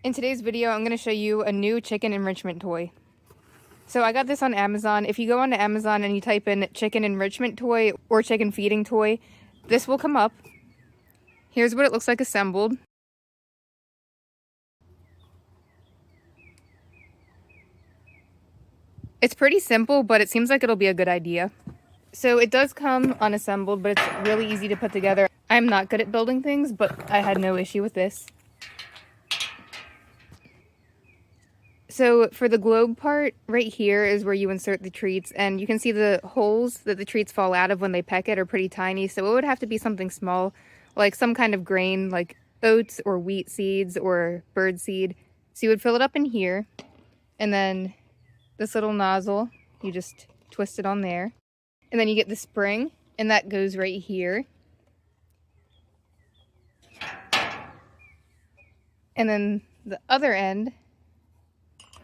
In today's video, I'm going to show you a new chicken enrichment toy. So I got this on Amazon. If you go onto Amazon and you type in chicken enrichment toy or chicken feeding toy, this will come up. Here's what it looks like assembled. It's pretty simple, but it seems like it'll be a good idea. So it does come unassembled, but it's really easy to put together. I'm not good at building things, but I had no issue with this. So for the globe part, right here is where you insert the treats, and you can see the holes that the treats fall out of when they peck it are pretty tiny, so it would have to be something small, like some kind of grain, like oats or wheat seeds or bird seed. So you would fill it up in here, and then this little nozzle, you just twist it on there. And then you get the spring, and that goes right here. And then the other end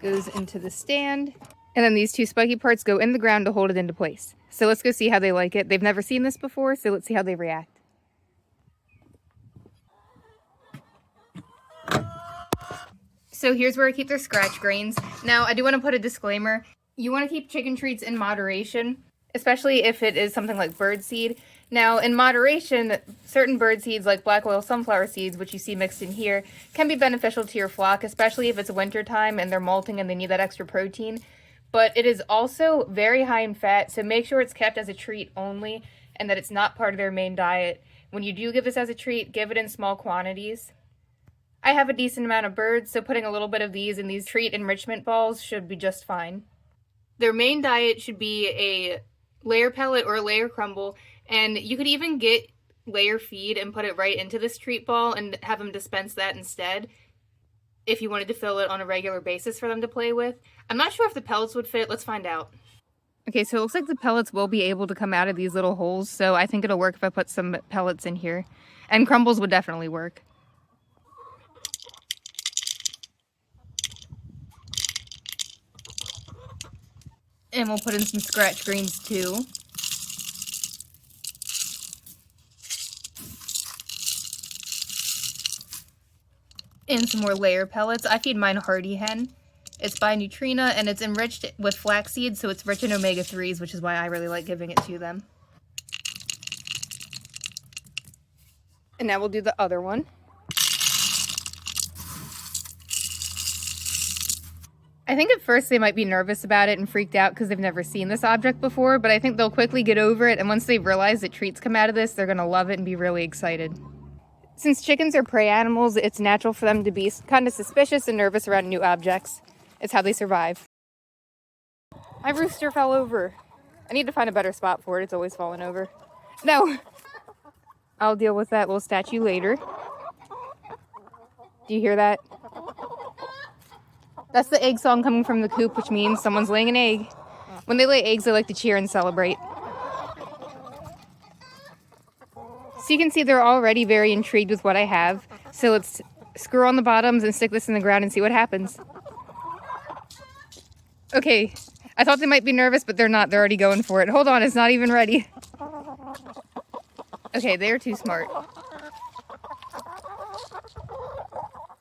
goes into the stand, and then these two spiky parts go in the ground to hold it into place. So let's go see how they like it. They've never seen this before, so let's see how they react. So here's where I keep their scratch grains. Now I do want to put a disclaimer. You want to keep chicken treats in moderation, especially if it is something like birdseed. Now, in moderation, certain bird seeds like black oil sunflower seeds, which you see mixed in here, can be beneficial to your flock, especially if it's winter time and they're molting and they need that extra protein. But it is also very high in fat, so make sure it's kept as a treat only and that it's not part of their main diet. When you do give this as a treat, give it in small quantities. I have a decent amount of birds, so putting a little bit of these in these treat enrichment balls should be just fine. Their main diet should be a layer pellet or a layer crumble, and you could even get layer feed and put it right into this treat ball and have them dispense that instead if you wanted to fill it on a regular basis for them to play with. I'm not sure if the pellets would fit. Let's find out. Okay, so it looks like the pellets will be able to come out of these little holes, so I think it'll work if I put some pellets in here. And crumbles would definitely work. And we'll put in some scratch greens too. And some more layer pellets. I feed mine Hardy Hen. It's by Neutrina and it's enriched with flaxseed, so it's rich in omega-3s, which is why I really like giving it to them. And now we'll do the other one. I think at first they might be nervous about it and freaked out because they've never seen this object before, but I think they'll quickly get over it, and once they realize that treats come out of this, they're going to love it and be really excited. Since chickens are prey animals, it's natural for them to be kind of suspicious and nervous around new objects. It's how they survive. My rooster fell over. I need to find a better spot for it. It's always falling over. No! I'll deal with that little statue later. Do you hear that? That's the egg song coming from the coop, which means someone's laying an egg. When they lay eggs, they like to cheer and celebrate. So you can see they're already very intrigued with what I have. So let's screw on the bottoms and stick this in the ground and see what happens. Okay, I thought they might be nervous, but they're not. They're already going for it. Hold on, it's not even ready. Okay, they're too smart.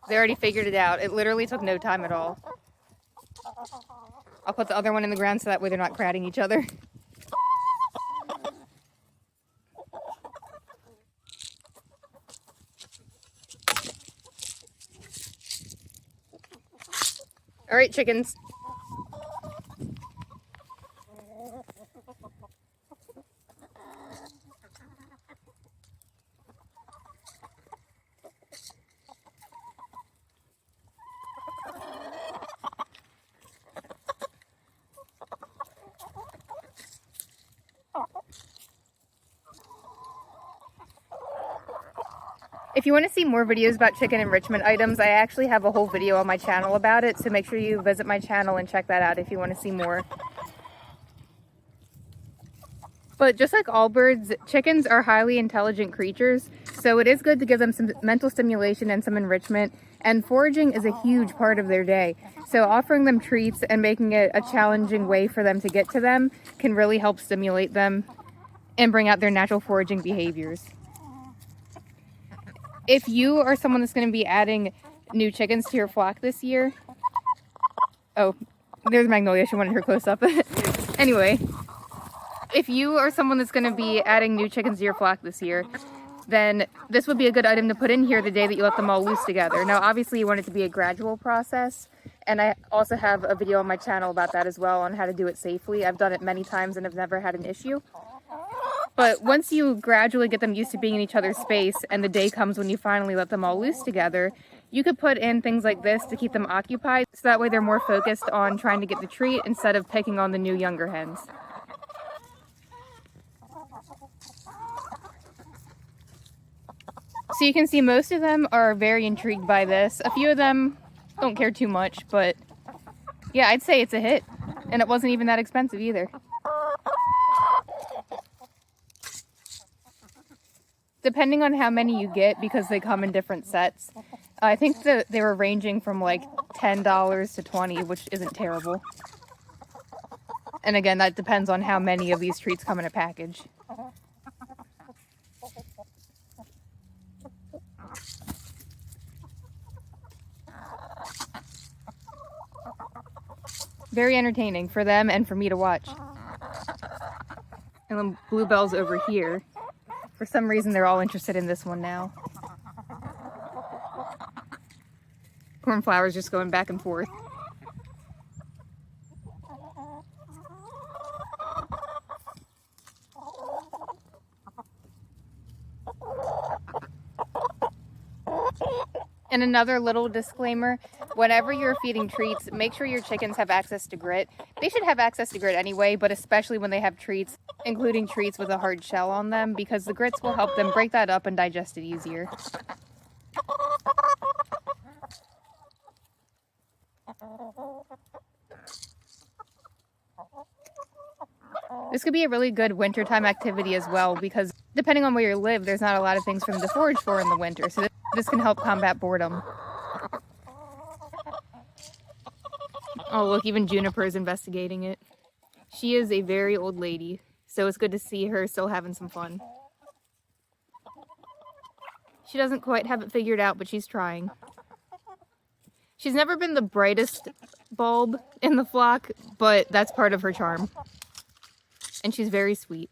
They already figured it out. It literally took no time at all. I'll put the other one in the ground so that way they're not crowding each other. All right, chickens. If you want to see more videos about chicken enrichment items, I actually have a whole video on my channel about it, so make sure you visit my channel and check that out if you want to see more. But just like all birds, chickens are highly intelligent creatures, so it is good to give them some mental stimulation and some enrichment, and foraging is a huge part of their day. So offering them treats and making it a challenging way for them to get to them can really help stimulate them and bring out their natural foraging behaviors. If you are someone that's going to be adding new chickens to your flock this year. Oh, there's Magnolia. She wanted her close up. Anyway, if you are someone that's going to be adding new chickens to your flock this year, then this would be a good item to put in here the day that you let them all loose together. Now, obviously, you want it to be a gradual process, and I also have a video on my channel about that as well, on how to do it safely. I've done it many times and have never had an issue. But once you gradually get them used to being in each other's space, and the day comes when you finally let them all loose together, you could put in things like this to keep them occupied, so that way they're more focused on trying to get the treat instead of picking on the new younger hens. So you can see most of them are very intrigued by this. A few of them don't care too much, but yeah, I'd say it's a hit. And it wasn't even that expensive either. Depending on how many you get, because they come in different sets, I think that they were ranging from like $10 to $20, which isn't terrible. And again, that depends on how many of these treats come in a package. Very entertaining for them and for me to watch. And then Bluebell's over here. For some reason, they're all interested in this one now. Cornflower's just going back and forth. And another little disclaimer, whenever you're feeding treats, make sure your chickens have access to grit. They should have access to grit anyway, but especially when they have treats, including treats with a hard shell on them, because the grits will help them break that up and digest it easier. This could be a really good wintertime activity as well, because depending on where you live, there's not a lot of things for them to forage for in the winter, so this can help combat boredom. Oh look, even Juniper is investigating it. She is a very old lady, so it's good to see her still having some fun. She doesn't quite have it figured out, but she's trying. She's never been the brightest bulb in the flock, but that's part of her charm. And she's very sweet.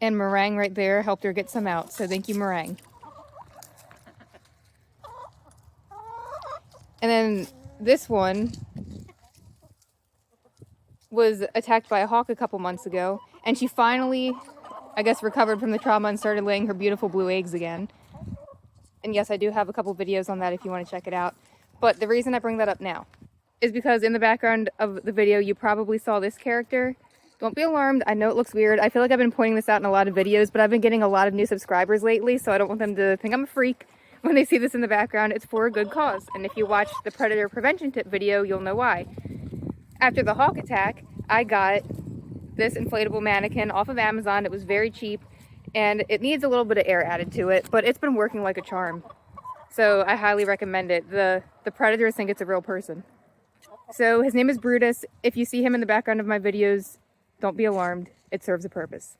And Meringue right there helped her get some out, so thank you, Meringue. And then this one was attacked by a hawk a couple months ago, and she finally, I guess, recovered from the trauma and started laying her beautiful blue eggs again. And yes, I do have a couple videos on that if you want to check it out. But the reason I bring that up now is because in the background of the video, you probably saw this character. Don't be alarmed. I know it looks weird. I feel like I've been pointing this out in a lot of videos, but I've been getting a lot of new subscribers lately, so I don't want them to think I'm a freak when they see this in the background. It's for a good cause. And if you watch the predator prevention tip video, you'll know why. After the hawk attack, I got this inflatable mannequin off of Amazon. It was very cheap, and it needs a little bit of air added to it, but it's been working like a charm. So I highly recommend it. The predators think it's a real person. So his name is Brutus. If you see him in the background of my videos, don't be alarmed. It serves a purpose.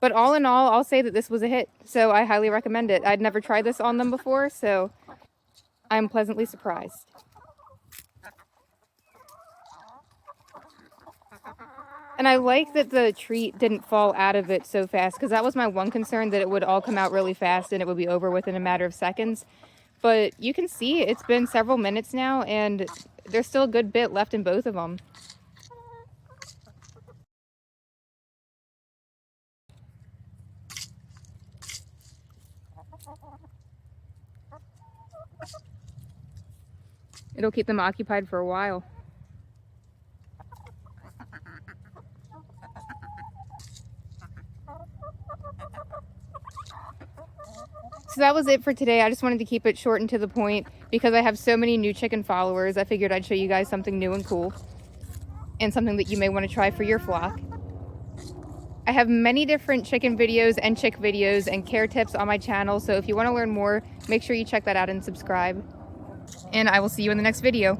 But all in all, I'll say that this was a hit. So I highly recommend it. I'd never tried this on them before, so I'm pleasantly surprised. And I like that the treat didn't fall out of it so fast, because that was my one concern, that it would all come out really fast and it would be over within a matter of seconds. But you can see it's been several minutes now, and there's still a good bit left in both of them. It'll keep them occupied for a while. So that was it for today. I just wanted to keep it short and to the point because I have so many new chicken followers. I figured I'd show you guys something new and cool and something that you may want to try for your flock. I have many different chicken videos and chick videos and care tips on my channel, so if you want to learn more, make sure you check that out and subscribe. And I will see you in the next video.